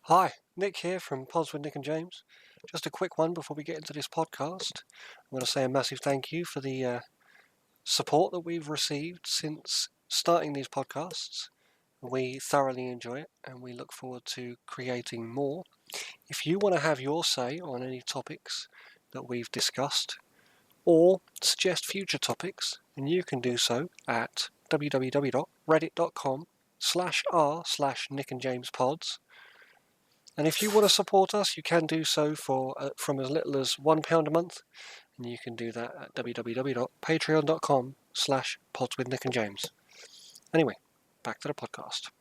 Hi, Nick here from Pods with Nick and James. Just a quick one before we get into this podcast. I want to say a massive thank you for the support that we've received since starting these podcasts. We thoroughly enjoy it and we look forward to creating more. If you want to have your say on any topics that we've discussed or suggest future topics, then you can do so at www.reddit.com/r/Nick and James Pods. And if you want to support us, you can do so for from as little as £1 a month, and you can do that at www.patreon.com/pods with Nick and James. Anyway, back to the podcast.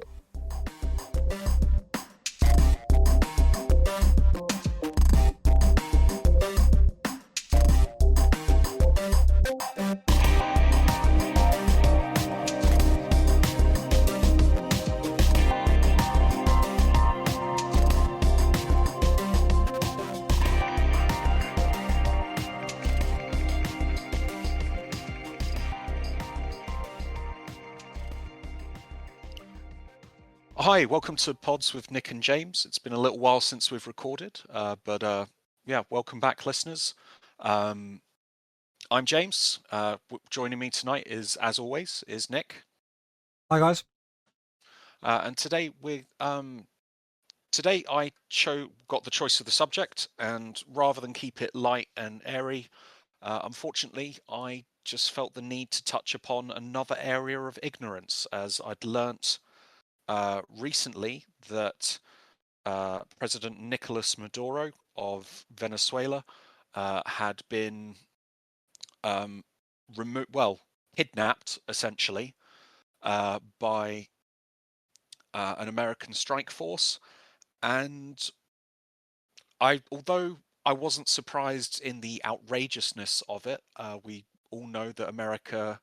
Hi, welcome to Pods with Nick and James. It's been a little while since we've recorded, but welcome back, listeners. I'm James. Joining me tonight as always, is Nick. Hi guys. And today I got the choice of the subject, and rather than keep it light and airy, unfortunately, I just felt the need to touch upon another area of ignorance, as I'd learnt recently that President Nicolas Maduro of Venezuela had been kidnapped essentially by an American strike force, and although I wasn't surprised in the outrageousness of it, we all know that America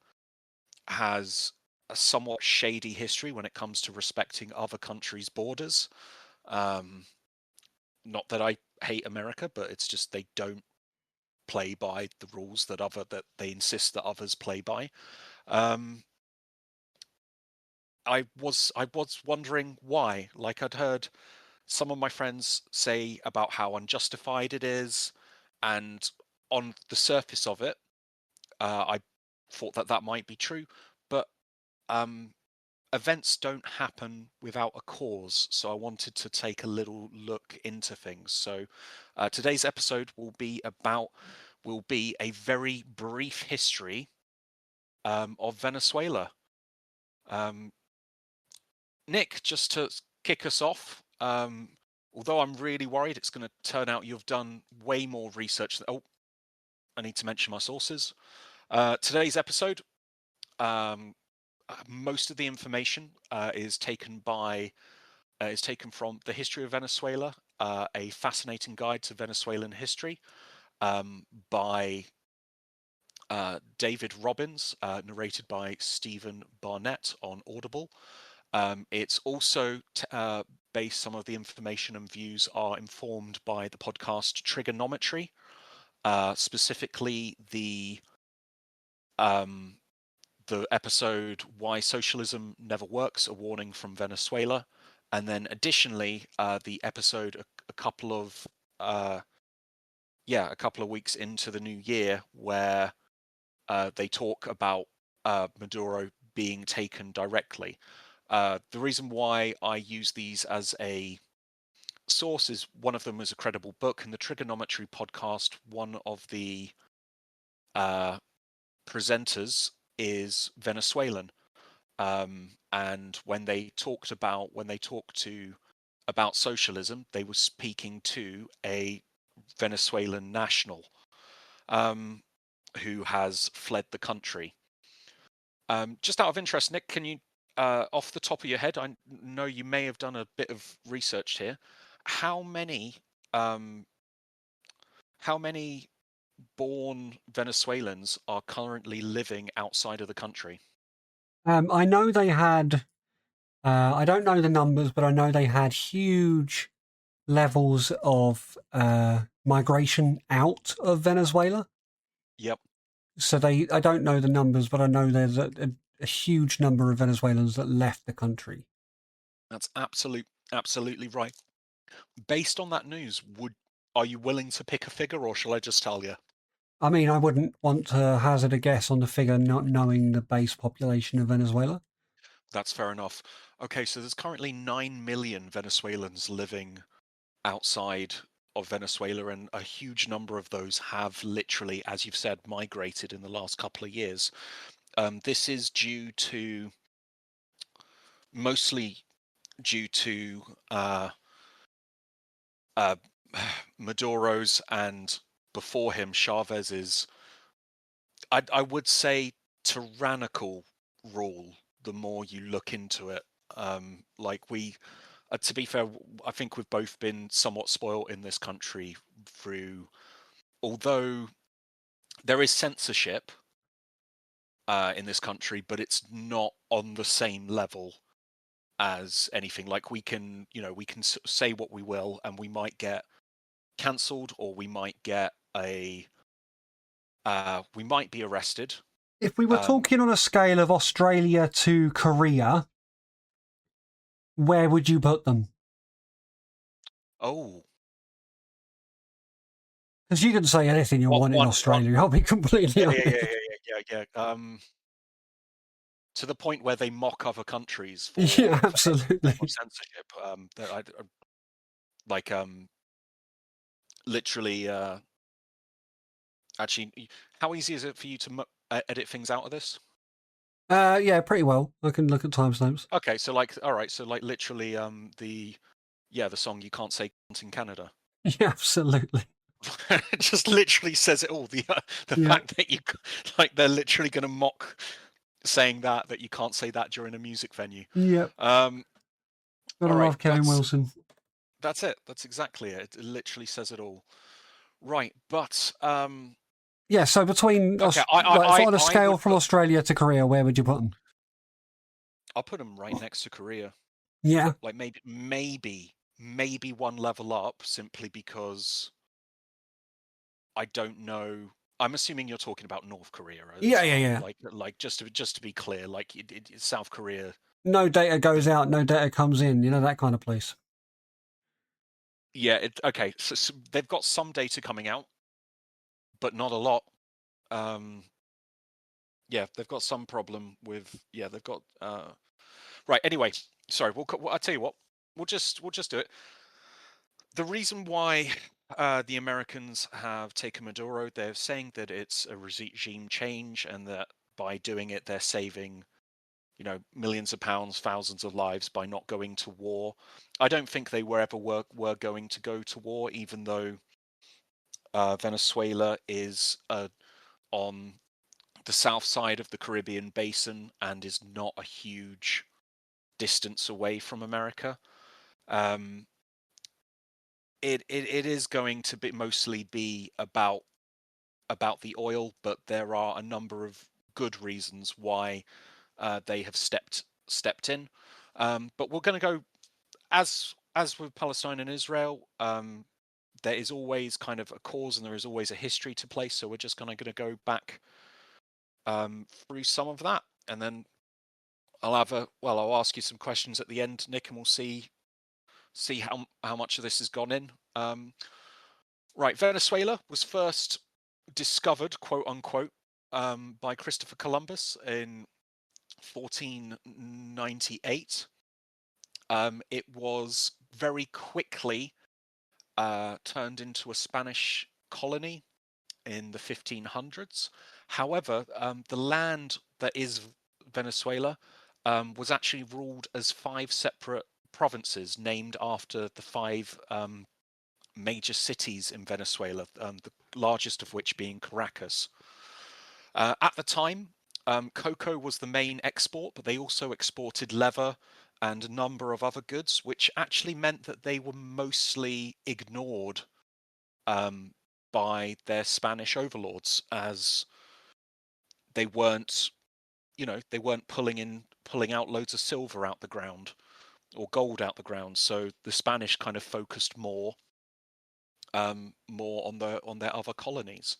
has a somewhat shady history when it comes to respecting other countries' borders. Not that I hate America, but it's just they don't play by the rules that they insist that others play by. I was wondering why. Like, I'd heard some of my friends say about how unjustified it is, and on the surface of it, I thought that might be true, but events don't happen without a cause, so I wanted to take a little look into things. So today's episode will be a very brief history of Venezuela. Nick, just to kick us off, although I'm really worried it's going to turn out you've done way more research. I need to mention my sources. Today's episode, most of the information is taken from The History of Venezuela, a fascinating guide to Venezuelan history by David Robbins, narrated by Stephen Barnett on Audible. It's also based, some of the information and views are informed by the podcast Trigonometry, specifically the episode Why Socialism Never Works, A Warning from Venezuela, and then additionally the episode a couple of weeks into the new year, where they talk about Maduro being taken directly. The reason why I use these as a source is one of them is a credible book. In the Trigonometry podcast, one of the presenters is Venezuelan, and when they talked about socialism, they were speaking to a Venezuelan national who has fled the country. Just out of interest, Nick, can you, off the top of your head, I know you may have done a bit of research here, how many born Venezuelans are currently living outside of the country? I know they had, I don't know the numbers, but I know they had huge levels of migration out of Venezuela. Yep. So I don't know the numbers, but I know there's a huge number of Venezuelans that left the country. That's absolutely right. Based on that news, are you willing to pick a figure, or shall I just tell you? I mean, I wouldn't want to hazard a guess on the figure, not knowing the base population of Venezuela. That's fair enough. Okay, so there's currently 9 million Venezuelans living outside of Venezuela, and a huge number of those have literally, as you've said, migrated in the last couple of years. This is mostly due to Maduro's, and before him Chavez's, I would say, tyrannical rule. The more you look into it, to be fair, I think we've both been somewhat spoiled in this country through, although there is censorship in this country, but it's not on the same level as anything. Like, we can say what we will, and we might get cancelled, or we might get we might be arrested. If we were talking on a scale of Australia to Korea, where would you put them? Oh, Because you can say anything you want in Australia. I'll be completely honest. yeah. To the point where they mock other countries for Yeah, absolutely. for censorship. Like literally. Actually, how easy is it for you to edit things out of this? Yeah, pretty well. I can look at timestamps. Okay, so all right, so literally, the song "You Can't Say Cunt in Canada." Yeah, absolutely. It just literally says it all. The fact that they're literally going to mock saying that you can't say that during a music venue. Yep. Gotta love Kevin Wilson. That's it. That's exactly it. It literally says it all. Right, but yeah. So between on a scale from Australia to Korea, where would you put them? I'll put them right next to Korea. Yeah. Like maybe one level up, simply because I don't know. I'm assuming you're talking about North Korea. Yeah. Like just to be clear, like South Korea. No data goes out, no data comes in. You know, that kind of place. Yeah. Okay. So they've got some data coming out, but not a lot. Yeah, they've got some problem with. Yeah, they've got. Right. Anyway, sorry. I'll tell you what. We'll just do it. The reason why the Americans have taken Maduro, they're saying that it's a regime change, and that by doing it, they're saving, millions of pounds, thousands of lives by not going to war. I don't think they were going to go to war, even though Venezuela is on the south side of the Caribbean basin and is not a huge distance away from America. It is going to mostly be about the oil, but there are a number of good reasons why they have stepped in. But we're going to go as with Palestine and Israel. There is always kind of a cause, and there is always a history to play. So we're just going to go back through some of that, and then I'll ask you some questions at the end, Nick, and we'll see how much of this has gone in. Right, Venezuela was first discovered, quote unquote, by Christopher Columbus in 1498. It was very quickly turned into a Spanish colony in the 1500s. However, the land that is Venezuela was actually ruled as 5 separate provinces named after the 5 major cities in Venezuela, the largest of which being Caracas. At the time, cocoa was the main export, but they also exported leather and a number of other goods, which actually meant that they were mostly ignored by their Spanish overlords, as they weren't pulling out loads of silver out the ground or gold out the ground. So the Spanish kind of focused more on their other colonies.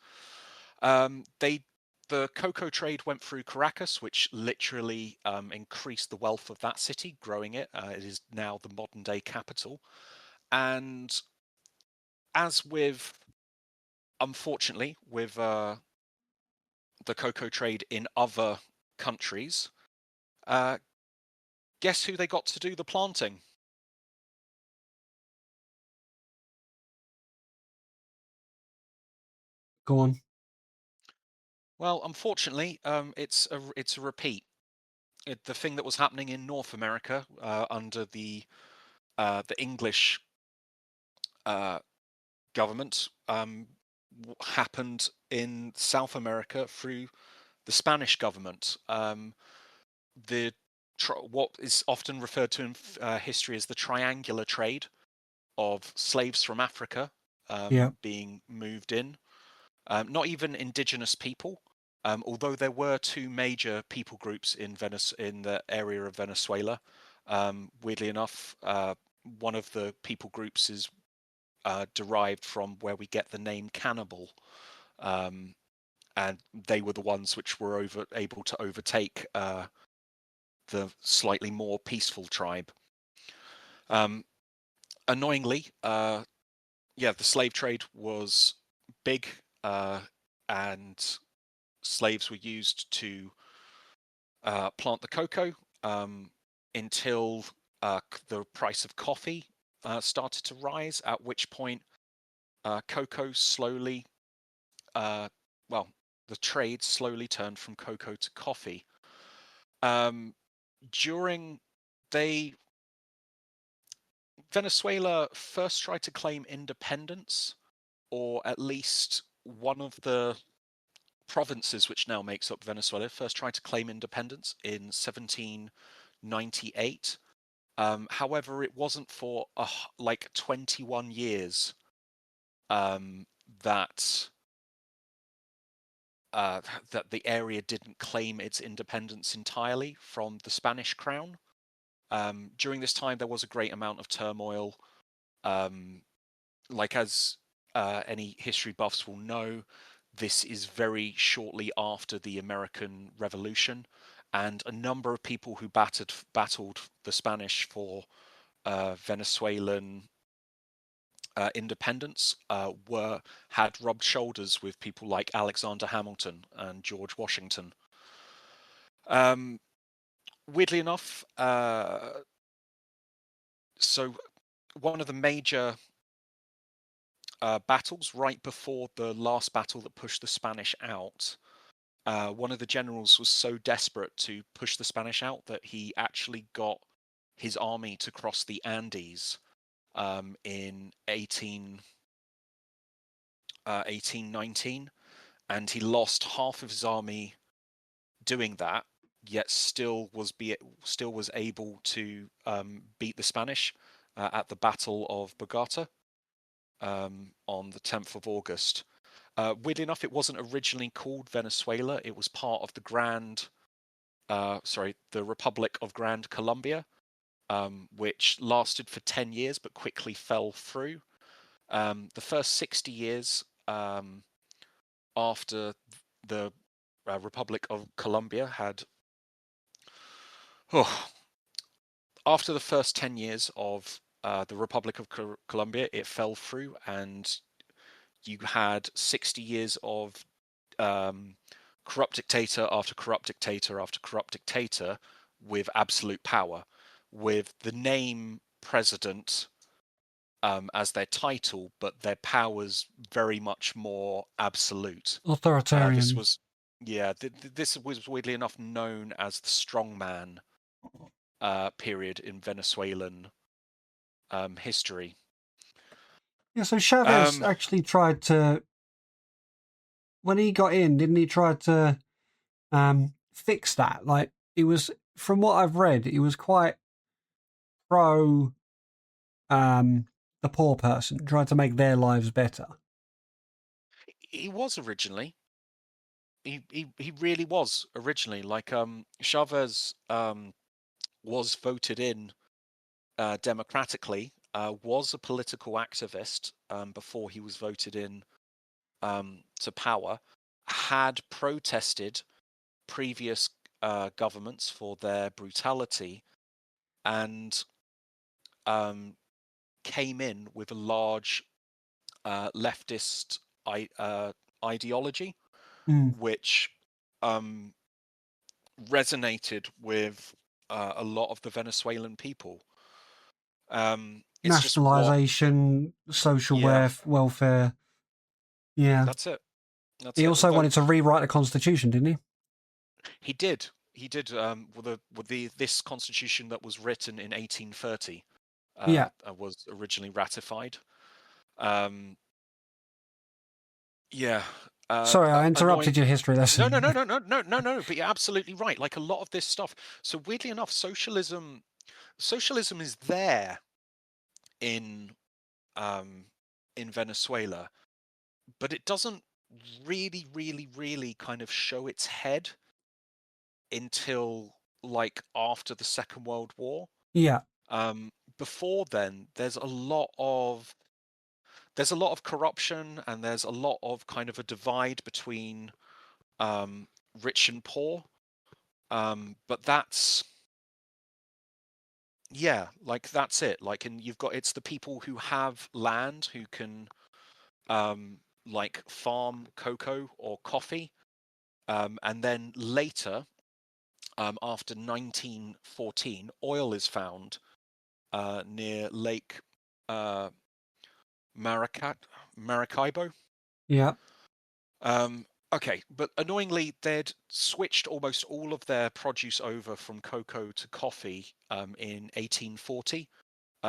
The cocoa trade went through Caracas, which literally increased the wealth of that city, growing it. It is now the modern day capital. And as with, unfortunately, with the cocoa trade in other countries, guess who they got to do the planting? Go on. Well, unfortunately, it's a repeat. The thing that was happening in North America under the English government happened in South America through the Spanish government. What is often referred to in history as the triangular trade of slaves from Africa Yeah. being moved in. Not even indigenous people, although there were two major people groups in the area of Venezuela. Weirdly enough, one of the people groups is derived from where we get the name cannibal, and they were the ones which were able to overtake the slightly more peaceful tribe. Annoyingly, yeah, the slave trade was big, and slaves were used to plant the cocoa until the price of coffee started to rise, at which point cocoa slowly, well, the trade slowly turned from cocoa to coffee. During they Venezuela first tried to claim independence, or at least one of the provinces which now makes up Venezuela first tried to claim independence in 1798. However, it wasn't for like 21 years that that the area didn't claim its independence entirely from the Spanish crown. During this time, there was a great amount of turmoil. Like as any history buffs will know, this is very shortly after the American Revolution, and a number of people who battled the Spanish for Venezuelan independence had rubbed shoulders with people like Alexander Hamilton and George Washington. Weirdly enough, so one of the major battles right before the last battle that pushed the Spanish out, one of the generals was so desperate to push the Spanish out that he actually got his army to cross the Andes in 1819, and he lost half of his army doing that, yet still was able to beat the Spanish at the Battle of Bogota on the 10th of August. Weirdly enough, it wasn't originally called Venezuela. It was part of the Republic of Grand Colombia, which lasted for 10 years but quickly fell through. The first 60 years after the Republic of Colombia had. Oh, after the first 10 years of the Republic of Colombia, it fell through, and you had 60 years of corrupt dictator after corrupt dictator after corrupt dictator with absolute power, with the name president as their title, but their powers very much more absolute. Authoritarian. This was weirdly enough known as the strongman period in Venezuelan history. Yeah, so Chavez actually tried to, when he got in, didn't he try to fix that? Like, it was, from what I've read, he was quite pro the poor person, tried to make their lives better. He was originally. He really was originally. Like Chavez was voted in democratically, was a political activist before he was voted in to power, had protested previous governments for their brutality, and came in with a large leftist ideology, which resonated with a lot of the Venezuelan people. It's just Nationalisation, social welfare. Yeah. That's it. He also wanted to rewrite the constitution, didn't he? He did. He did. With this constitution that was written in 1830, was originally ratified. Sorry, I interrupted your history lesson. No. But you're absolutely right. Like a lot of this stuff. So weirdly enough, socialism is there in Venezuela, but it doesn't really kind of show its head until like after the Second World War. Yeah. Before then, there's a lot of corruption, and there's a lot of kind of a divide between rich and poor. But that's that's it. Like, and it's the people who have land who can like farm cocoa or coffee, and then later, after 1914, oil is found near Lake Maracaibo. Yeah. Okay, but annoyingly, they'd switched almost all of their produce over from cocoa to coffee in 1840,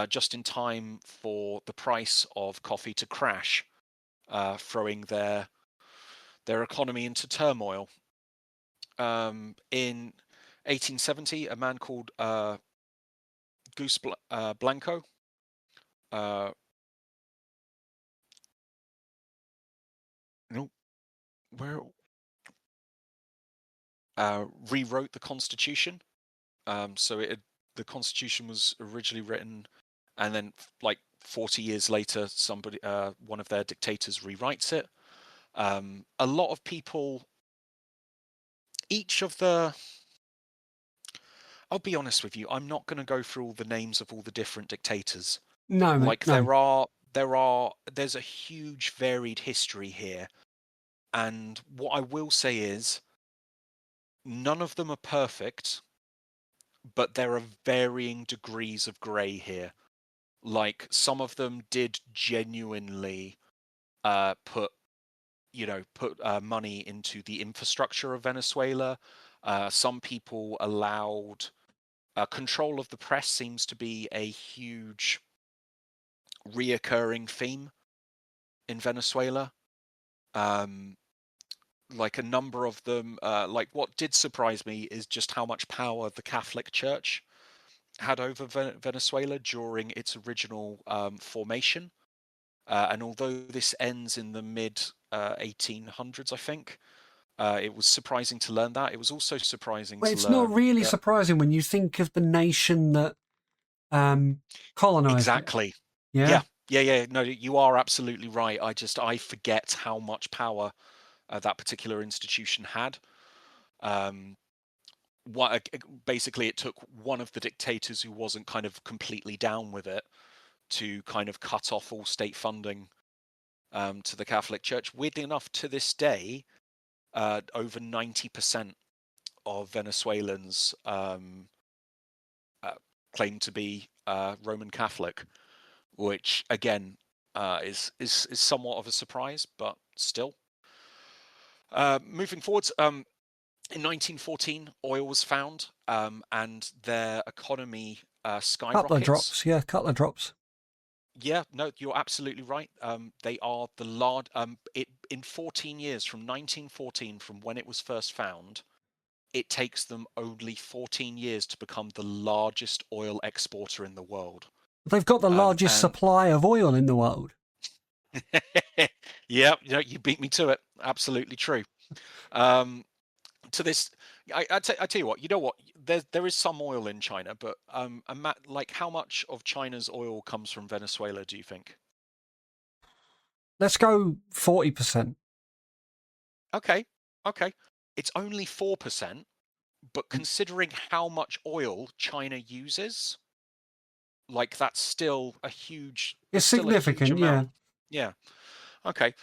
just in time for the price of coffee to crash, throwing their economy into turmoil. In 1870, a man called Goose Blanco rewrote the Constitution. So the Constitution was originally written, and then like 40 years later, one of their dictators rewrites it. A lot of people, I'll be honest with you, I'm not going to go through all the names of all the different dictators. No, like no. There's a huge varied history here. And what I will say is, none of them are perfect, but there are varying degrees of grey here. Like, some of them did genuinely put money into the infrastructure of Venezuela. Some people allowed control of the press. Seems to be a huge reoccurring theme in Venezuela. Like, a number of them, like, what did surprise me is just how much power the Catholic Church had over Venezuela during its original formation. And although this ends in the mid 1800s, I think, it was surprising to learn that. It was also surprising to learn. It's not really surprising when you think of the nation that colonized exactly. it. Yeah. No, you are absolutely right. I forget how much power that particular institution had. Basically, it took one of the dictators who wasn't kind of completely down with it to kind of cut off all state funding to the Catholic Church. Weirdly enough, to this day, over 90% of Venezuelans claim to be Roman Catholic, which again is somewhat of a surprise, but still. Moving forwards, in 1914, oil was found, and their economy skyrockets. Couple of drops. Yeah, no, you're absolutely right. They are the large. In 14 years, from 1914, from when it was first found, it takes them only 14 years to become the largest oil exporter in the world. They've got the largest supply of oil in the world. Yeah, you beat me to it. Absolutely true. To this, I tell you what. You know what? There is some oil in China, but like, how much of China's oil comes from Venezuela, do you think? Let's go 40%. Okay. It's only 4%, but considering how much oil China uses, like that's still a huge. It's There's still a huge significant, yeah. amount. Yeah. Okay.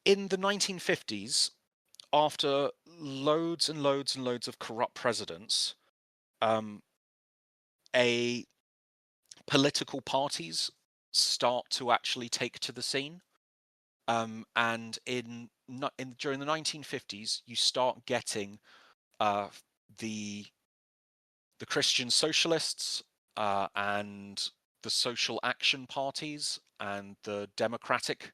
In the 1950s, after loads and loads and loads of corrupt presidents, um, a political parties start to actually take to the scene. And during the 1950s, you start getting uh, the Christian socialists and the social action parties and the democratic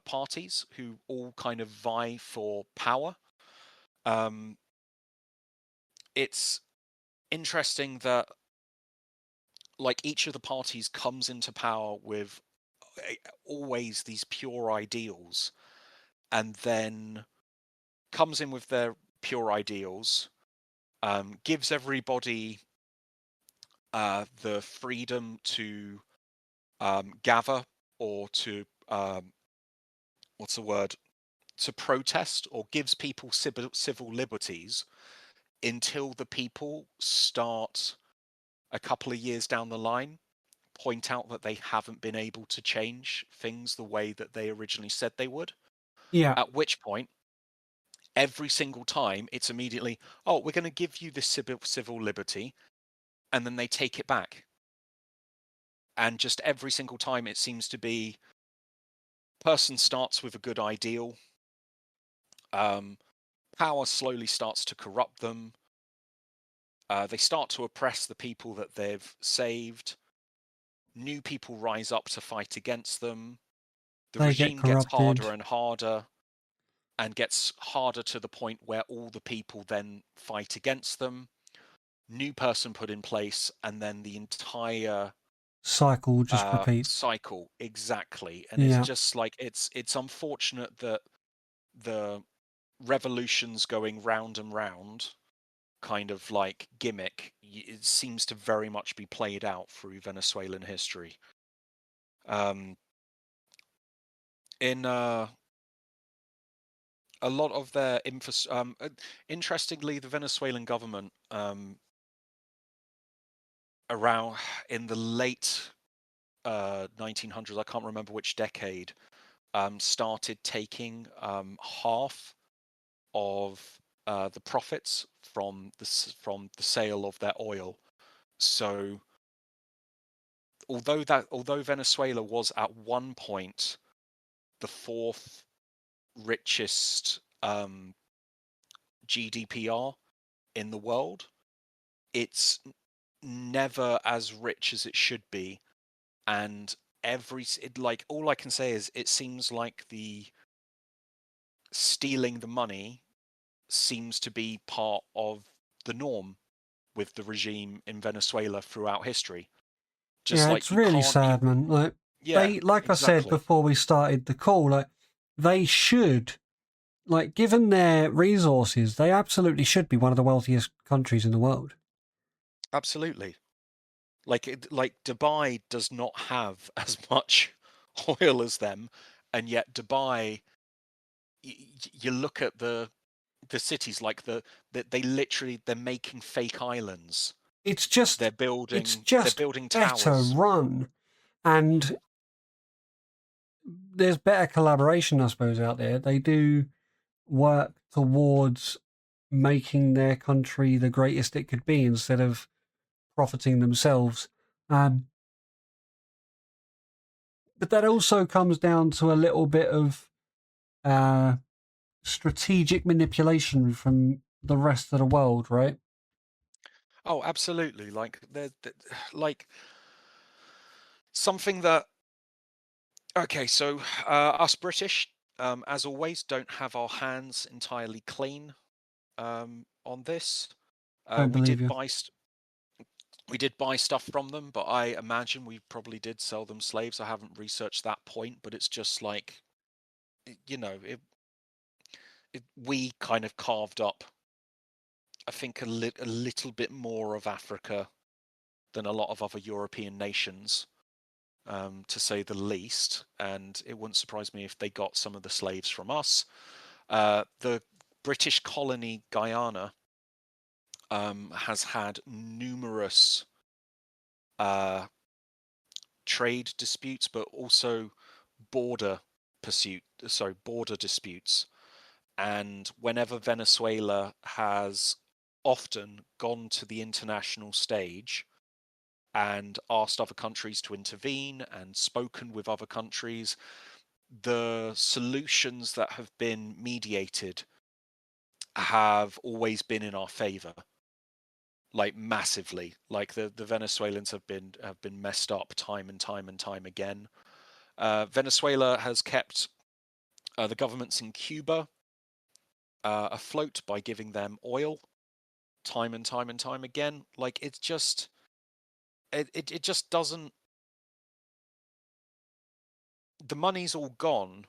parties who all kind of vie for power. Um, it's interesting that like each of the parties comes into power with always these pure ideals, and then comes in with their pure ideals, gives everybody the freedom to gather or to what's the word, to protest, or gives people civil liberties until the people start a couple of years down the line point out that they haven't been able to change things the way that they originally said they would. Yeah. At which point, every single time, it's immediately, oh, we're going to give you this civil liberty, and then they take it back. And just every single time, it seems to be, person starts with a good ideal, power slowly starts to corrupt them, they start to oppress the people that they've saved, new people rise up to fight against them, the They get regime gets corrupted. harder and harder, and gets harder to the point where all the people then fight against them, new person put in place, and then the entire Cycle just repeats. cycle. Exactly. And it's Yeah. just like, it's unfortunate that the revolutions going round and round kind of like gimmick, it seems to very much be played out through Venezuelan history. In a lot of their interestingly, the Venezuelan government, around in the late 1900s, I can't remember which decade, started taking half of the profits from the sale of their oil. So although Venezuela was at one point the fourth richest GDPR in the world, it's never as rich as it should be. And like, all I can say is, it seems like the stealing the money seems to be part of the norm with the regime in Venezuela throughout history. Just Yeah, like, it's you really can't sad, man. Like yeah, they, like I said exactly. before we started the call, like they should, like given their resources, they absolutely should be one of the wealthiest countries in the world. Absolutely. Like Dubai does not have as much oil as them, and yet Dubai, you look at the cities, like they literally, they're making fake islands. It's just, They're it's building they're just building better towers. run, and there's better collaboration, I suppose, out there. They do work towards making their country the greatest it could be instead of profiting themselves. Um, but that also comes down to a little bit of uh, strategic manipulation from the rest of the world, right? Oh, absolutely. Like like something that, okay, so us British, as always, don't have our hands entirely clean on this. Don't We believe did you. buy stuff from them, but I imagine we probably did sell them slaves. I haven't researched that point, but it's just like, you know, we kind of carved up, I think, a little bit more of Africa than a lot of other European nations, to say the least. And it wouldn't surprise me if they got some of the slaves from us. The British colony Guyana has had numerous trade disputes, but also border border disputes. And whenever Venezuela has often gone to the international stage and asked other countries to intervene and spoken with other countries, the solutions that have been mediated have always been in our favor, like massively. Like the Venezuelans have been messed up time and time and time again. Venezuela has kept the governments in Cuba afloat by giving them oil time and time and time again. Like it's just it just doesn't. The money's all gone,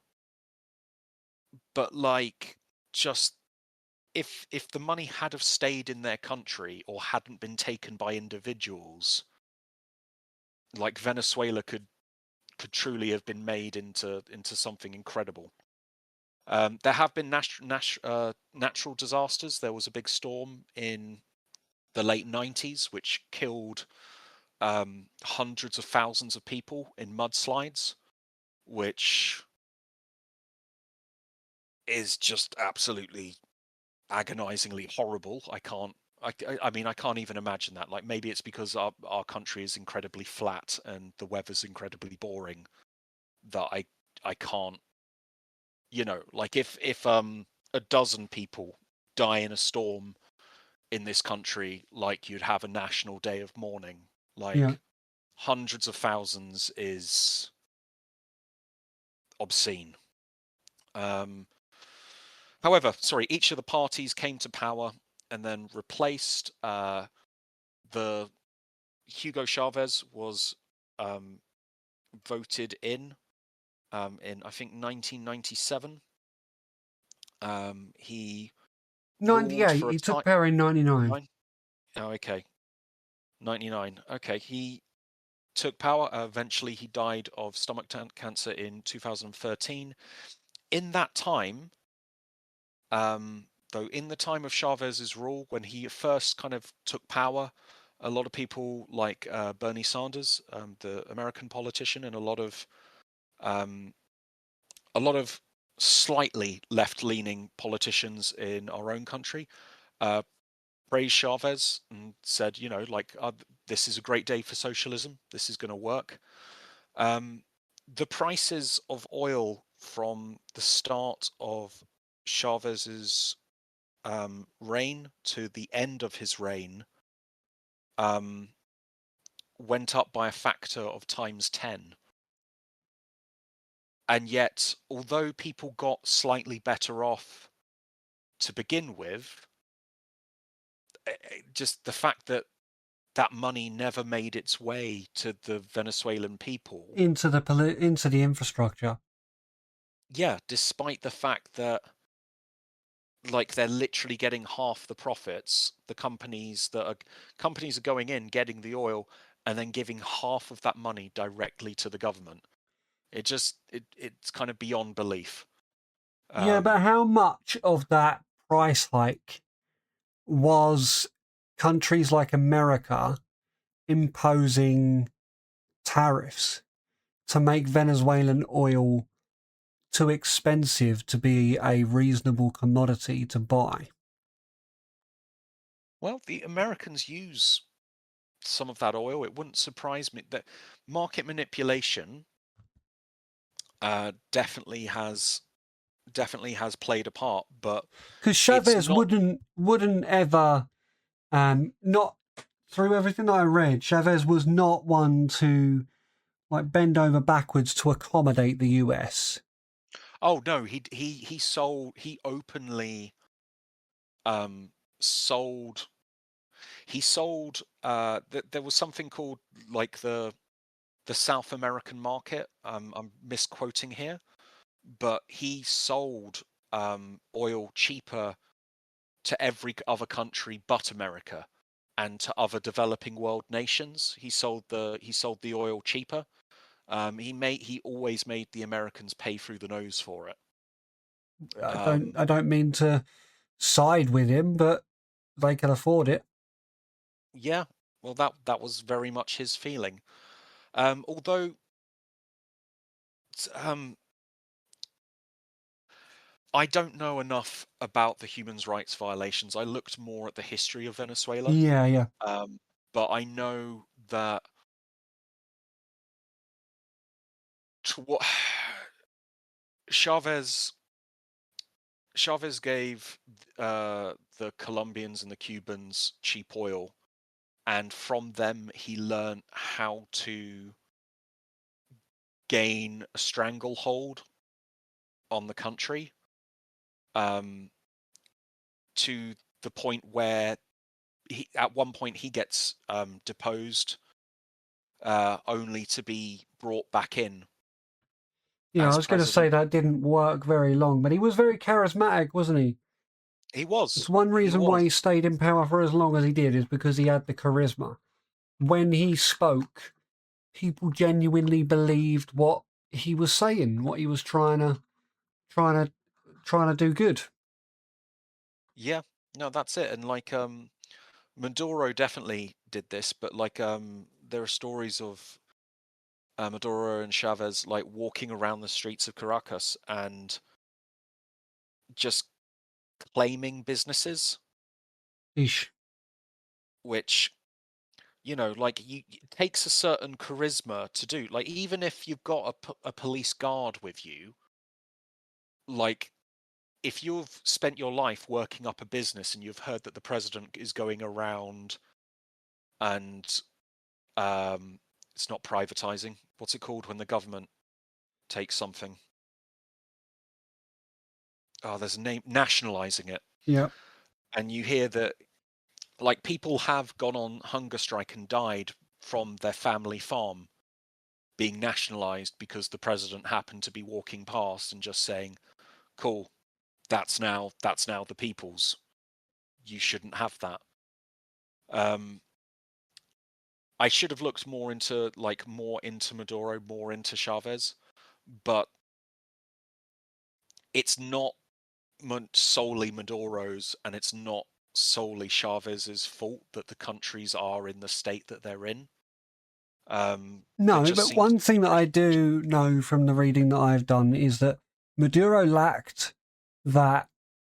but like just if the money had have stayed in their country or hadn't been taken by individuals, like Venezuela could truly have been made into something incredible. There have been natural disasters. There was a big storm in the late 90s which killed hundreds of thousands of people in mudslides, which is just absolutely agonizingly horrible. I mean, I can't even imagine that. Like, maybe it's because our country is incredibly flat and the weather's incredibly boring that I can't, like if a dozen people die in a storm in this country, like you'd have a national day of mourning. Yeah. Like hundreds of thousands is obscene. However, sorry, each of the parties came to power and then replaced the Hugo Chavez was voted in I think 1997. He ruled 98. for a He took time. power in 99. Oh, okay. 99. Okay, he took power. Eventually, he died of stomach cancer in 2013. In that time, though, in the time of Chavez's rule, when he first kind of took power, a lot of people like Bernie Sanders, the American politician, and um, a lot of slightly left-leaning politicians in our own country uh, praised Chavez and said, like, this is a great day for socialism. This is going to work. The prices of oil from the start of Chavez's reign to the end of his reign um, went up by a factor of times 10. And yet, although people got slightly better off to begin with, just the fact that that money never made its way to the Venezuelan people. Into the infrastructure. Yeah, despite the fact that like they're literally getting half the profits. The companies are going in, getting the oil, and then giving half of that money directly to the government. It's kind of beyond belief. Yeah, but how much of that price hike was countries like America imposing tariffs to make Venezuelan oil too expensive to be a reasonable commodity to buy? Well, the Americans use some of that oil. It wouldn't surprise me that market manipulation definitely has played a part, but Because it's Chavez not. wouldn't ever, not through everything that I read, Chavez was not one to like bend over backwards to accommodate the US. Oh no, he openly um sold there was something called like the South American market. I'm misquoting here, but he sold oil cheaper to every other country but America and to other developing world nations. He sold the oil cheaper. He always made the Americans pay through the nose for it. I don't mean to side with him, but they can afford it. Yeah, Well, that was very much his feeling. Although um, I don't know enough about the human rights violations. I looked more at the history of Venezuela, Yeah, yeah. but I know that what Chavez Chavez gave the Colombians and the Cubans cheap oil, and from them he learned how to gain a stranglehold on the country, um, to the point where at one point he gets deposed, only to be brought back in Yeah, I as was going to say president. that didn't work very long, but he was very charismatic, wasn't he? He It's was. one He reason why was. he stayed in power for as long as he did, is because he had the charisma. When he spoke, people genuinely believed what he was saying, what he was trying to trying to do good. Yeah. No, that's it. And like Maduro definitely did this, but like there are stories of Maduro and Chavez like walking around the streets of Caracas and just claiming businesses, Ish. which, like it takes a certain charisma to do. Like even if you've got a police guard with you, like if you've spent your life working up a business and you've heard that the president is going around and it's not privatizing. What's it called when the government takes something? Oh, there's a name, nationalizing it. Yeah. And you hear that like people have gone on hunger strike and died from their family farm being nationalized because the president happened to be walking past and just saying, "Cool, that's now the people's. You shouldn't have that." Um, I should have looked more into Maduro, more into Chavez, but it's not solely Maduro's, and it's not solely Chavez's fault that the countries are in the state that they're in. There No, just but seems one to be thing that I do know from the reading that I've done is that Maduro lacked that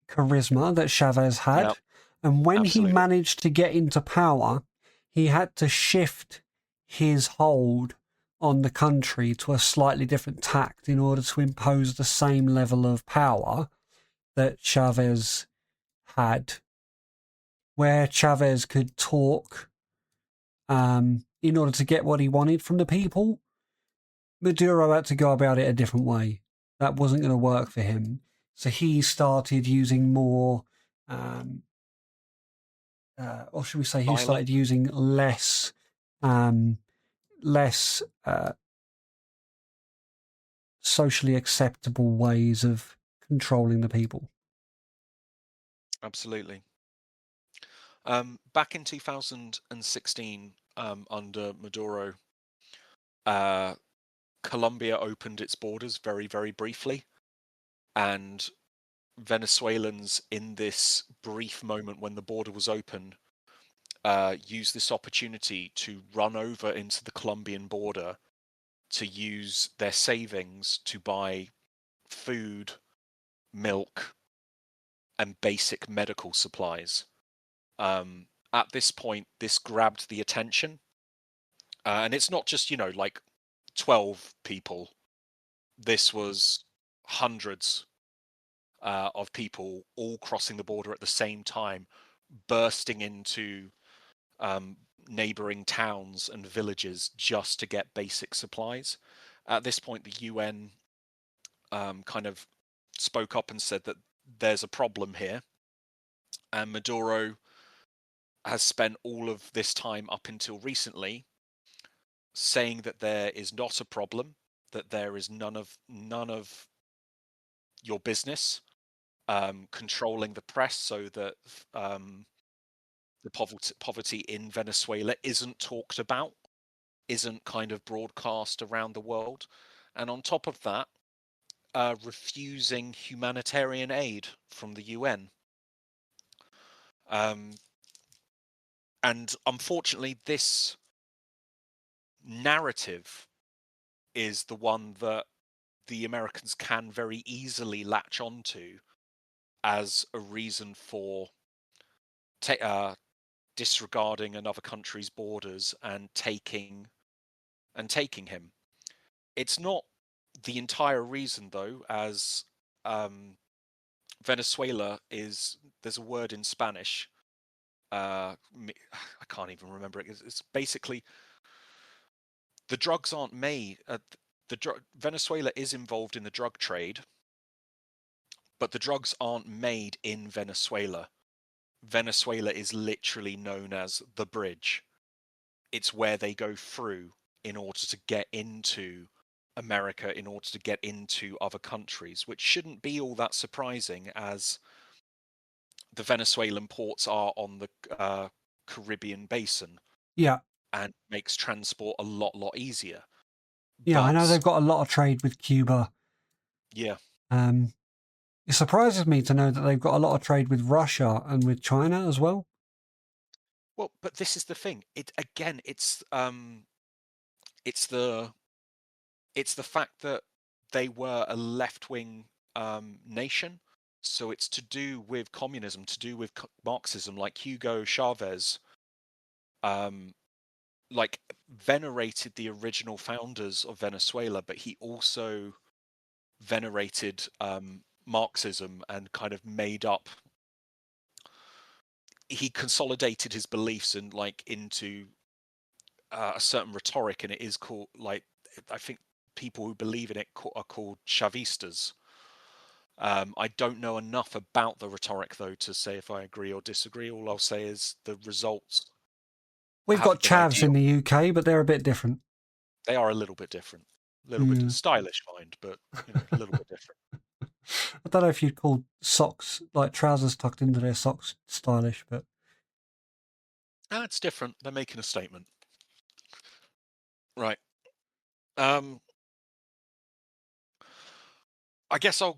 charisma that Chavez yeah, had. And when he absolutely. managed to get into power, he had to shift his hold on the country to a slightly different tact in order to impose the same level of power that Chavez had, where Chavez could talk in order to get what he wanted from the people. Maduro had to go about it a different way. That wasn't going to work for him. So he started using more, or should we say, he Violent, started using um, less socially acceptable ways of controlling the people. absolutely. Back in 2016, under Maduro, uh, Colombia opened its borders very, very briefly, and Venezuelans, in this brief moment when the border was open, used this opportunity to run over into the Colombian border to use their savings to buy food, milk, and basic medical supplies. At this point, this grabbed the attention, and it's not just like 12 people. This was hundreds of people all crossing the border at the same time, bursting into um, neighboring towns and villages just to get basic supplies. At this point, the UN kind of spoke up and said that there's a problem here, and Maduro has spent all of this time up until recently saying that there is not a problem, that there is none of your business, controlling the press so that the poverty in Venezuela isn't talked about, isn't kind of broadcast around the world, and on top of that, refusing humanitarian aid from the UN. Um, And unfortunately, this narrative is the one that the Americans can very easily latch onto as a reason for disregarding another country's borders and taking him. It's not the entire reason, though, as Venezuela is. There's a word in Spanish. I can't even remember it. It's basically the drugs aren't made. Venezuela is involved in the drug trade, but the drugs aren't made in Venezuela. Venezuela is literally known as the bridge. It's where they go through in order to get into America, in order to get into other countries, which shouldn't be all that surprising, as the Venezuelan ports are on the Caribbean basin. Yeah. And makes transport a lot easier. Yeah, but, I know they've got a lot of trade with Cuba. Yeah. It surprises me to know that they've got a lot of trade with Russia and with China as well. Well, but this is the thing. It's the fact that they were a left-wing nation, so it's to do with communism, to do with Marxism. Like Hugo Chavez, like venerated the original founders of Venezuela, but he also venerated Marxism and kind of made up. He consolidated his beliefs and into a certain rhetoric, and it is called, like, I think people who believe in it are called Chavistas. I don't know enough about the rhetoric, though, to say if I agree or disagree. All I'll say is the results. We've got Chavs in the UK, but they're a bit different. They are a little bit different. A little bit stylish, mind, but a little bit different. I don't know if you'd call socks, like trousers tucked into their socks, stylish, but... It's different. They're making a statement. Right. I guess I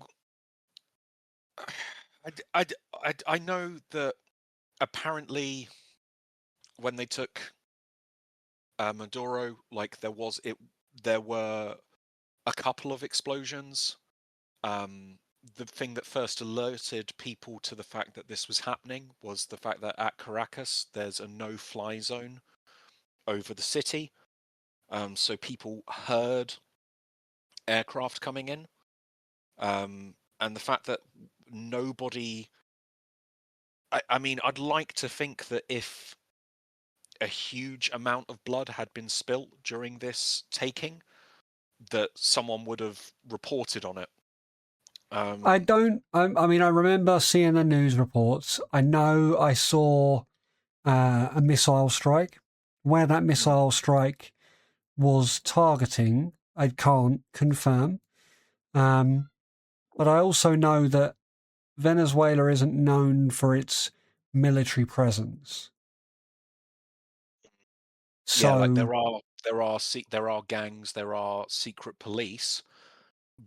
know that apparently when they took Maduro, there were a couple of explosions. The thing that first alerted people to the fact that this was happening was the fact that at Caracas there's a no-fly zone over the city, so people heard aircraft coming in, and the fact that nobody. I mean, I'd like to think that if a huge amount of blood had been spilt during this taking, that someone would have reported on it. I mean, I remember seeing the news reports. I know I saw a missile strike. Where that missile strike was targeting, I can't confirm. But I also know that Venezuela isn't known for its military presence. So, yeah, like there are gangs, there are secret police,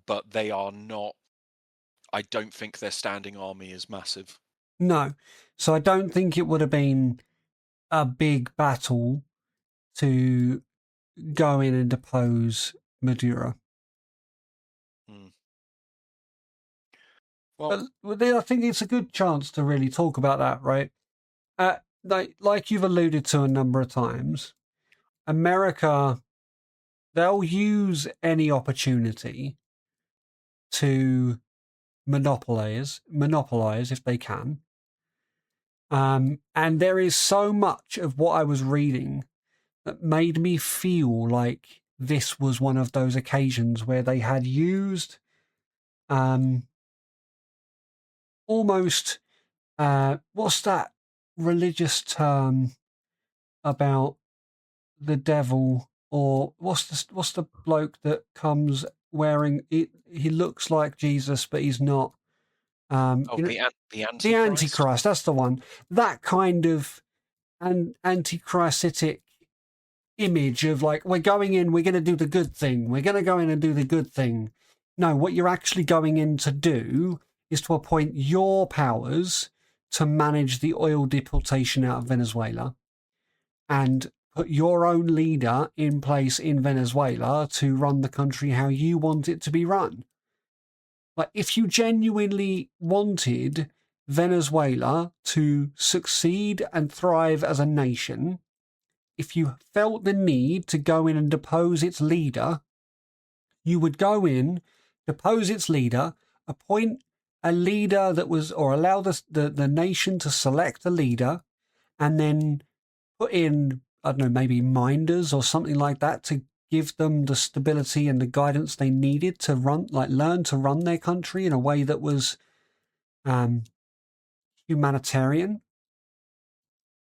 but they are not. I don't think their standing army is massive. No, so I don't think it would have been a big battle to go in and depose Maduro. Well, but I think it's a good chance to really talk about that, right? Like you've alluded to a number of times, America, they'll use any opportunity to monopolize if they can. And there is so much of what I was reading that made me feel like this was one of those occasions where they had used almost what's that religious term about the devil, or what's the bloke that comes wearing it? He looks like Jesus, but he's not. the Antichrist. The Antichrist, that's the one. That kind of antichristic image of like, we're going in, we're going to do the good thing. We're going to go in and do the good thing. No, what you're actually going in to do is to appoint your powers to manage the oil deportation out of Venezuela. and put your own leader in place in Venezuela to run the country how you want it to be run. Like, if you genuinely wanted Venezuela to succeed and thrive as a nation, if you felt the need to go in and depose its leader, you would go in, depose its leader, appoint a leader that was, or allow the nation to select a leader, and then put in, I don't know, maybe minders or something like that to give them the stability and the guidance they needed to learn to run their country in a way that was humanitarian.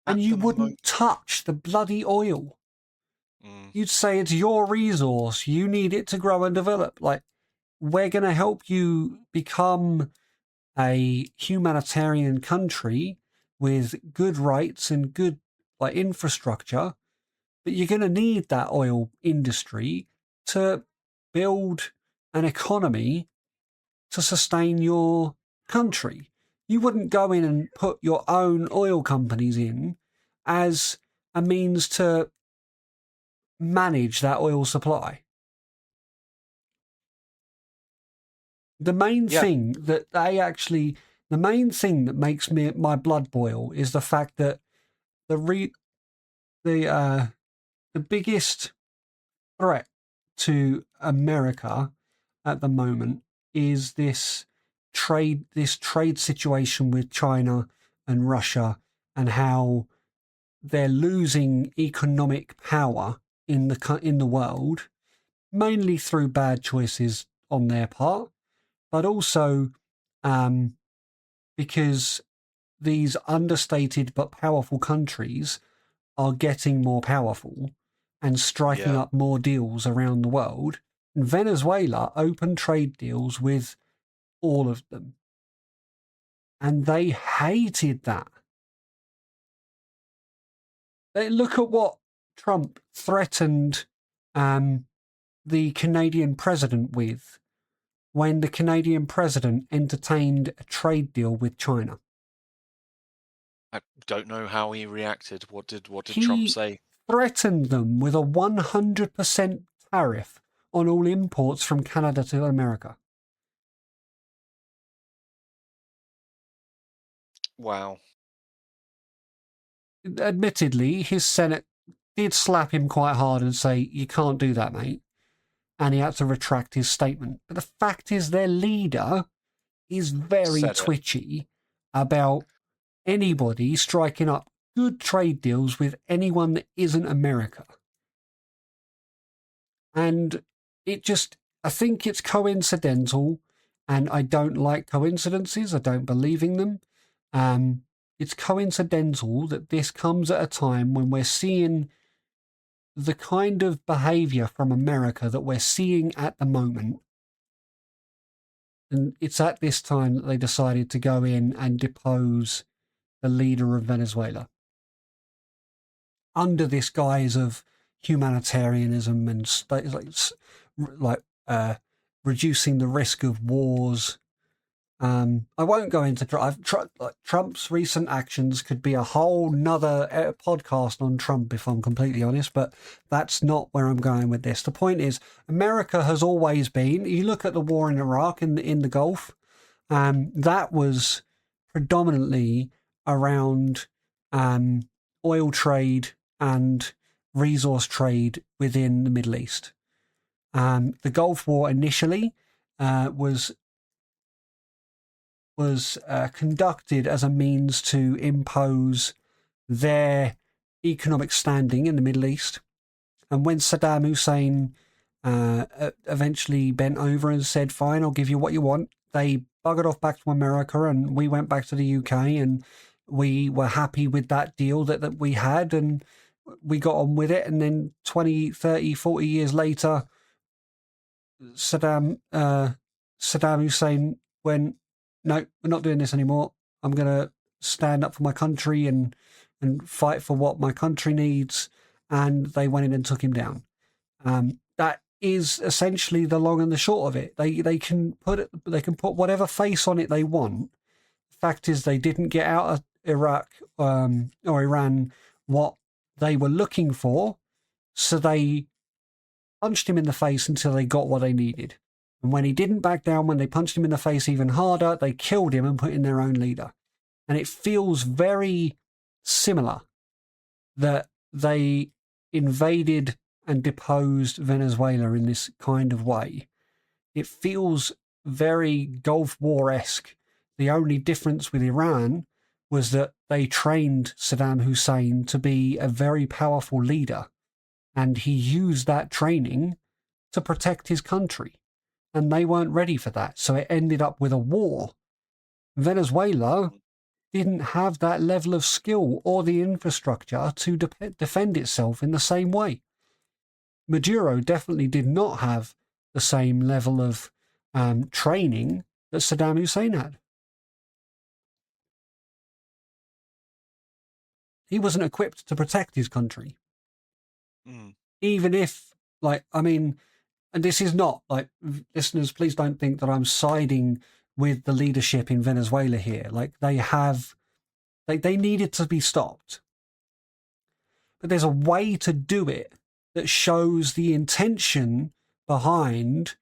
And you wouldn't touch the bloody oil. You'd say it's your resource. You need it to grow and develop. Like, we're going to help you become a humanitarian country with good rights and good infrastructure, but you're going to need that oil industry to build an economy to sustain your country. You wouldn't go in and put your own oil companies in as a means to manage that oil supply. The main thing that makes my blood boil is the fact that the biggest threat to America at the moment is this trade situation with China and Russia, and how they're losing economic power in the world, mainly through bad choices on their part, but also because these understated but powerful countries are getting more powerful and striking up more deals around the world. And Venezuela opened trade deals with all of them. And they hated that. Look at what Trump threatened the Canadian president with when the Canadian president entertained a trade deal with China. I don't know how he reacted. What did Trump say? He threatened them with a 100% tariff on all imports from Canada to America. Wow. Admittedly, his Senate did slap him quite hard and say, you can't do that, mate. And he had to retract his statement. But the fact is, their leader is very twitchy about anybody striking up good trade deals with anyone that isn't America. And I think it's coincidental, and I don't like coincidences. I don't believe in them. It's coincidental that this comes at a time when we're seeing the kind of behavior from America that we're seeing at the moment. And it's at this time that they decided to go in and depose the leader of Venezuela under this guise of humanitarianism and reducing the risk of wars. I won't go into Trump's recent actions. Could be a whole nother podcast on Trump, if I'm completely honest, but that's not where I'm going with this. The point is, America has always been, you look at the war in Iraq in the Gulf, that was predominantly around oil trade and resource trade within the Middle East. The Gulf War initially was conducted as a means to impose their economic standing in the Middle East. And when Saddam Hussein eventually bent over and said, fine, I'll give you what you want, they buggered off back to America, and we went back to the UK, and we were happy with that deal that we had, and we got on with it. And then 20, 30, 40 years later, Saddam Hussein went, no, we're not doing this anymore. I'm going to stand up for my country and fight for what my country needs. And they went in and took him down. That is essentially the long and the short of it. They can put whatever face on it they want. The fact is, they didn't get out of Iraq or Iran what they were looking for, so they punched him in the face until they got what they needed. And when he didn't back down, when they punched him in the face even harder, they killed him and put in their own leader. And it feels very similar that they invaded and deposed Venezuela in this kind of way. It feels very Gulf War-esque. The only difference with Iran was that they trained Saddam Hussein to be a very powerful leader, and he used that training to protect his country. And they weren't ready for that, so it ended up with a war. Venezuela didn't have that level of skill or the infrastructure to defend itself in the same way. Maduro definitely did not have the same level of training that Saddam Hussein had. He wasn't equipped to protect his country. Even if, and this is not, listeners, please don't think that I'm siding with the leadership in Venezuela here. They needed to be stopped. But there's a way to do it that shows the intention behind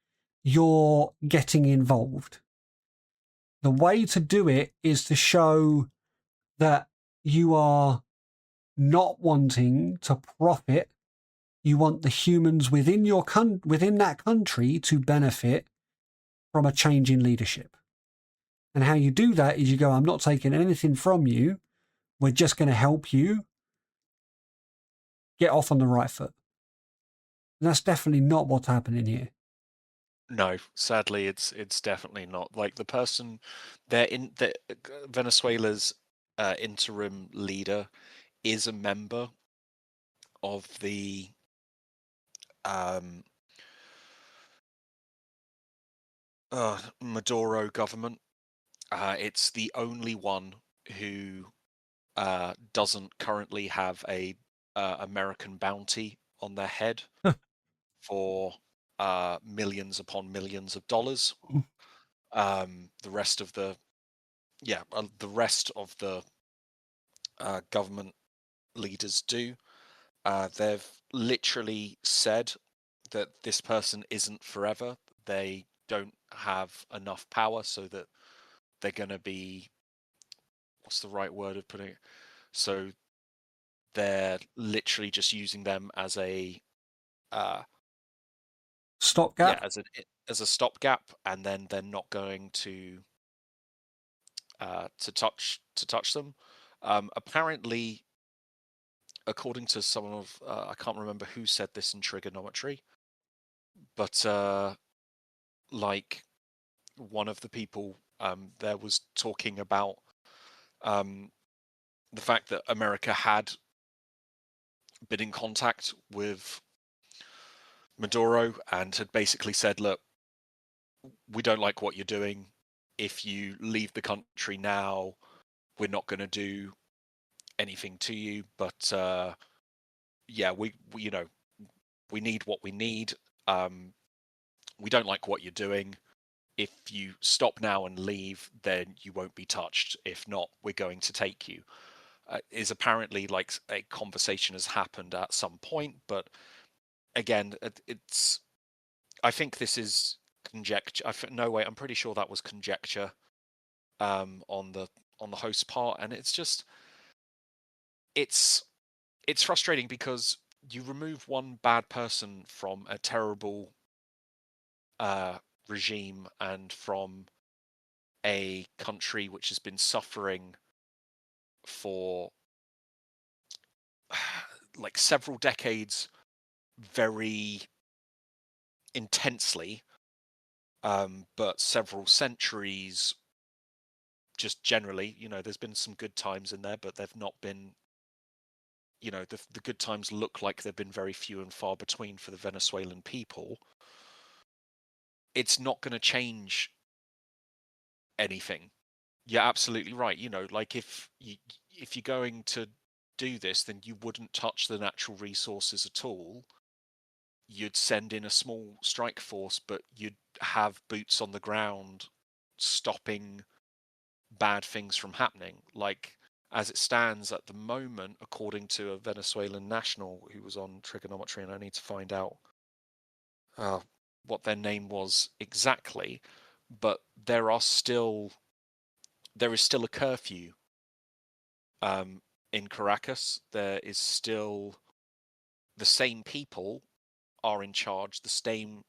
your getting involved. The way to do it is to show that you are not wanting to profit. You want the humans within within that country to benefit from a change in leadership. And how you do that is you go, I'm not taking anything from you. We're just going to help you get off on the right foot. And that's definitely not what's happening here. No, sadly, it's definitely not. Like the person, Venezuela's interim leader is a member of the Maduro government. It's the only one who doesn't currently have a American bounty on their head for millions upon millions of dollars. The rest of the government leaders do. They've literally said that this person isn't forever. They don't have enough power, so that they're going to be, what's the right word of putting it? So they're literally just using them as a stopgap. Yeah, as a stopgap, and then they're not going to touch them. Apparently, according to someone of I can't remember who said this in trigonometry, but like one of the people there was talking about the fact that America had been in contact with Maduro and had basically said, look, we don't like what you're doing. If you leave the country now, we're not going to do anything to you. But we need what we need. We don't like what you're doing. If you stop now and leave, then you won't be touched. If not, we're going to take you. Is apparently like a conversation has happened at some point, but again, I think this is conjecture. No, wait, I'm pretty sure that was conjecture on the host's part, and it's just it's frustrating because you remove one bad person from a terrible regime and from a country which has been suffering for like several decades very intensely, but several centuries just generally. There's been some good times in there, but they've not been, the good times look like they've been very few and far between for the Venezuelan people. It's not going to change anything. You're absolutely right. Like if you're going to do this, then you wouldn't touch the natural resources at all. You'd send in a small strike force, but you'd have boots on the ground stopping bad things from happening. Like, as it stands at the moment, according to a Venezuelan national who was on trigonometry, and I need to find out what their name was exactly, but there is still a curfew in Caracas. There is still the same people are in charge, the same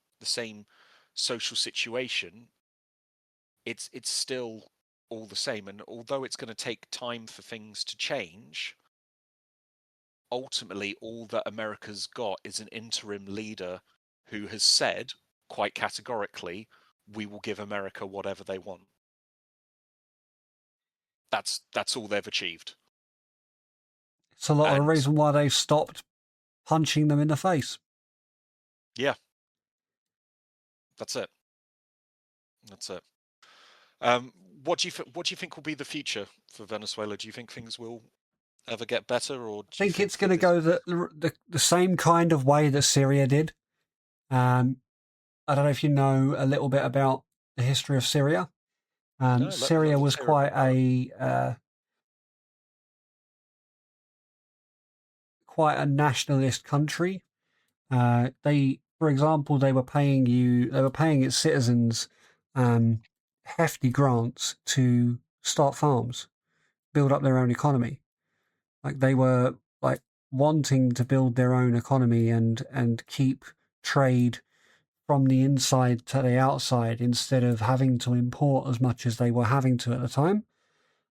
social situation. It's still all the same, and although it's going to take time for things to change, ultimately all that America's got is an interim leader who has said quite categorically, we will give America whatever they want. That's all they've achieved. It's a lot of the reason why they've stopped punching them in the face. Yeah. That's it. What do you think will be the future for Venezuela? Do you think things will ever get better, or do I think it's going to go the same kind of way that Syria did. I don't know if you know a little bit about the history of Syria. Syria was quite a nationalist country. For example, they were paying its citizens hefty grants to start farms, build up their own economy. Like they were like wanting to build their own economy and keep trade from the inside to the outside instead of having to import as much as they were having to at the time.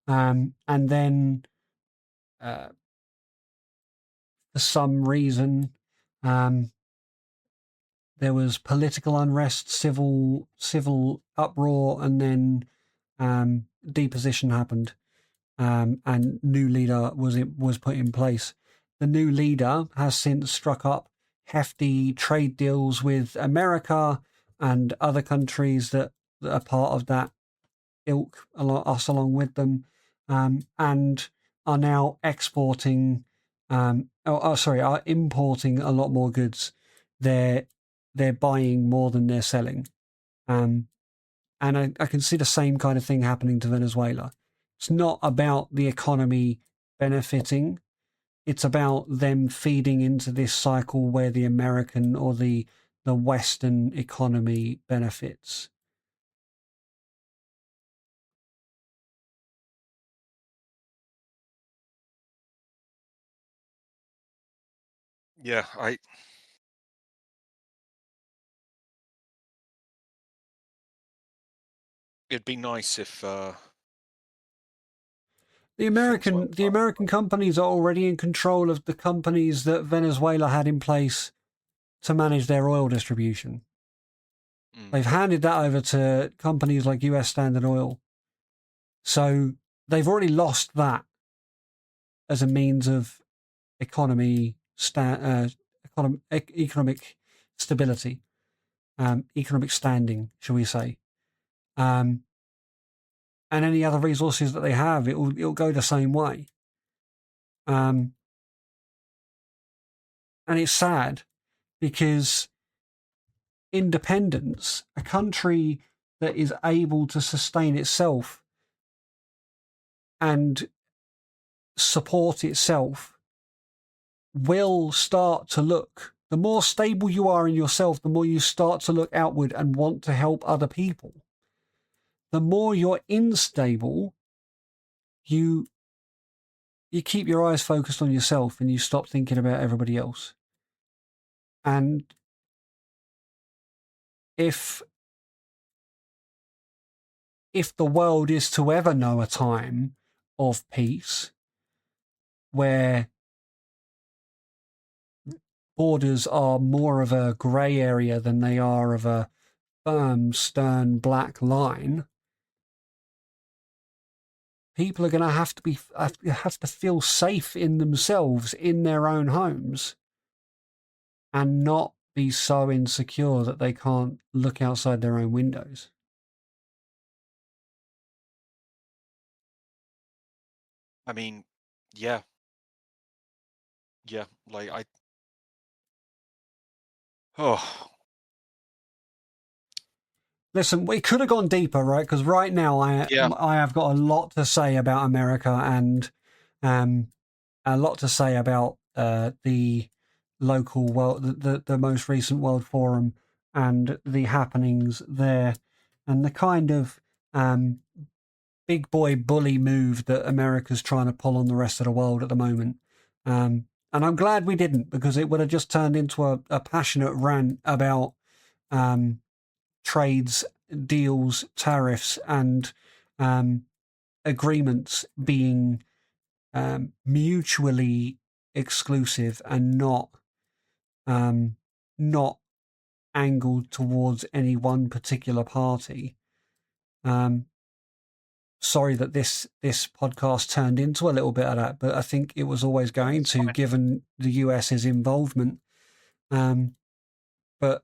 And then for some reason, there was political unrest, civil uproar, and then deposition happened, and new leader was put in place. The new leader has since struck up hefty trade deals with America and other countries that are part of that ilk, us along with them, and are now exporting, are importing a lot more goods. They're buying more than they're selling. And I can see the same kind of thing happening to Venezuela. It's not about the economy benefiting. It's about them feeding into this cycle where the American or the Western economy benefits. Yeah, it'd be nice if the American companies are already in control of the companies that Venezuela had in place to manage their oil distribution. They've handed that over to companies like US Standard Oil. So they've already lost that as a means of economic stability, economic standing, shall we say. And any other resources that they have, it'll go the same way. And it's sad because independence, a country that is able to sustain itself and support itself, will start to look, the more stable you are in yourself, the more you start to look outward and want to help other people. The more you're unstable, you keep your eyes focused on yourself and you stop thinking about everybody else. And if the world is to ever know a time of peace where borders are more of a grey area than they are of a firm, stern, black line, people are going to have to feel safe in themselves, in their own homes, and not be so insecure that they can't look outside their own windows. I mean, yeah. Like Listen, we could have gone deeper, right? Because right now I have got a lot to say about America and a lot to say about the local world, the most recent World Forum, and the happenings there, and the kind of big boy bully move that America's trying to pull on the rest of the world at the moment. And I'm glad we didn't, because it would have just turned into a passionate rant about trades, deals, tariffs, and agreements being mutually exclusive and not angled towards any one particular party. Sorry that this podcast turned into a little bit of that, but I think it was always going to, given the US's involvement. But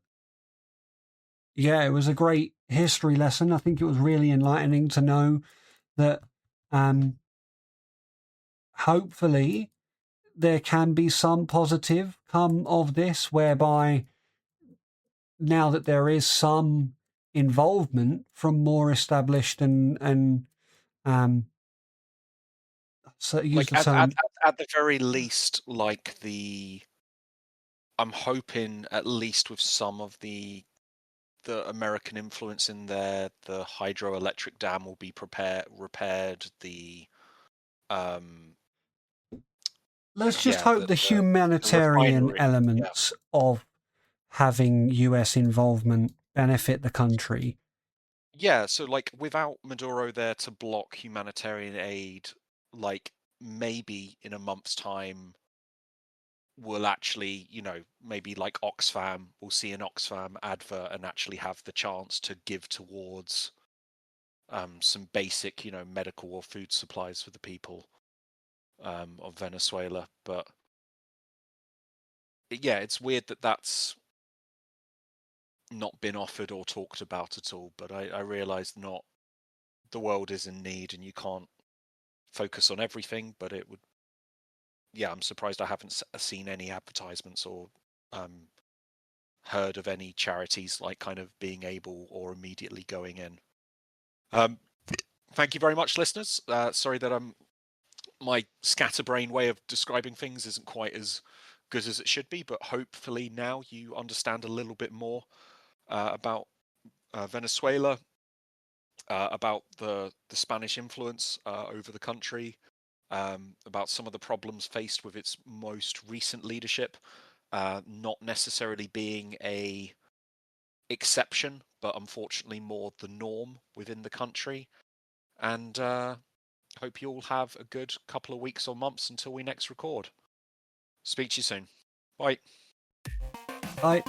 yeah, it was a great history lesson. I think it was really enlightening to know that hopefully there can be some positive come of this, whereby now that there is some involvement from more established and so use like the term at the very least, like I'm hoping at least with some of the American influence in there, the hydroelectric dam will be repaired. Let's just hope the humanitarian elements of having US involvement benefit the country. Yeah, so like without Maduro there to block humanitarian aid, like maybe in a month's time we'll actually, maybe like Oxfam, we'll see an Oxfam advert and actually have the chance to give towards some basic, medical or food supplies for the people of Venezuela. But yeah, it's weird that that's not been offered or talked about at all. But I realize not the world is in need and you can't focus on everything, but it would. Yeah, I'm surprised I haven't seen any advertisements or heard of any charities like kind of being able or immediately going in. Thank you very much, listeners. Sorry that my scatterbrain way of describing things isn't quite as good as it should be, but hopefully now you understand a little bit more about Venezuela, about the Spanish influence over the country, about some of the problems faced with its most recent leadership, not necessarily being a exception, but unfortunately more the norm within the country. And hope you all have a good couple of weeks or months until we next record. Speak to you soon. Bye. Bye.